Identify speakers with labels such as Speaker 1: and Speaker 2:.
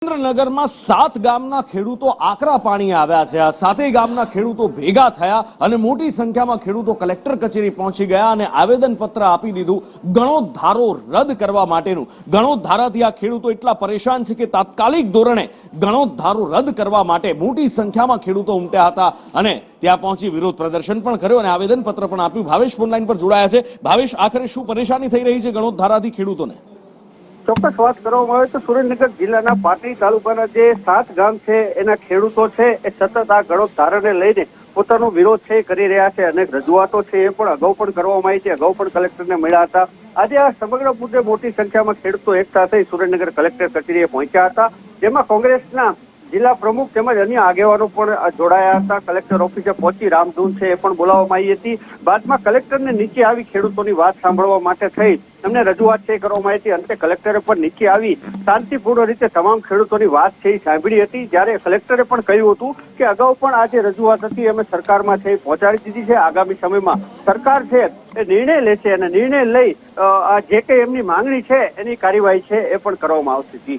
Speaker 1: સુરેન્દ્રનગરમાં 7 ગામના ખેડૂતો આકરા પાણીએ આવ્યા છે। આ 7 ગામના ખેડૂતો ભેગા થયા અને મોટી સંખ્યામાં ખેડૂતો કલેક્ટર કચેરી પહોંચી ગયા અને આવેદનપત્ર આપી દીધું ગણોત ધારો રદ કરવા માટેનું। ગણોત ધારાથી આ ખેડૂતો એટલા પરેશાન છે કે તાત્કાલિક ધોરણે ગણોત ધારો રદ કરવા માટે મોટી સંખ્યામાં ખેડૂતો ઉમટ્યા હતા અને ત્યાં પહોંચી વિરોધ પ્રદર્શન પણ કર્યું અને આવેદનપત્ર પણ આપ્યું। ભાવેશ ફોનલાઈન પર જોડાયા છે। ભાવેશ, આખરે શું પરેશાની થઈ રહી છે ગણોત ધારાથી ખેડૂતોને?
Speaker 2: ચોક્કસ વાત કરવામાં આવે તો સુરેન્દ્રનગર જિલ્લાના પાટડી તાલુકાના જે 7 ગામ છે એના ખેડૂતો છે એ સતત આ ગણોત ધારાને લઈને પોતાનો વિરોધ છે કરી રહ્યા છે। અનેક રજૂઆતો છે એ પણ અગાઉ પણ કરવામાં આવી છે, અગાઉ પણ કલેક્ટરને મળ્યા હતા। આજે આ સમગ્ર મુદ્દે મોટી સંખ્યામાં ખેડૂતો એકઠા થઈ સુરેન્દ્રનગર કલેક્ટર કચેરીએ પહોંચ્યા હતા, જેમાં કોંગ્રેસના જિલ્લા પ્રમુખ તેમજ અન્ય આગેવાનો પણ જોડાયા હતા। કલેક્ટર ઓફિસે પહોંચી રામધૂન છે એ પણ બોલાવવામાં આવી હતી। બાદમાં કલેક્ટરને નીચે આવી ખેડૂતોની વાત સાંભળવા માટે થઈ એમને રજૂઆત છે કરવામાં આવી હતી। અંતે કલેક્ટરે પણ નીચે આવી શાંતિપૂર્ણ રીતે તમામ ખેડૂતોની વાત છે એ સાંભળી હતી। જ્યારે કલેક્ટરે પણ કહ્યું હતું કે અગાઉ પણ આ જે રજૂઆત હતી અમે સરકારમાં છે પહોંચાડી દીધી છે। આગામી સમયમાં સરકાર છે એ નિર્ણય લેશે અને નિર્ણય લઈ આ જે કંઈ એમની માંગણી છે એની કાર્યવાહી છે એ પણ કરવામાં આવશે। જી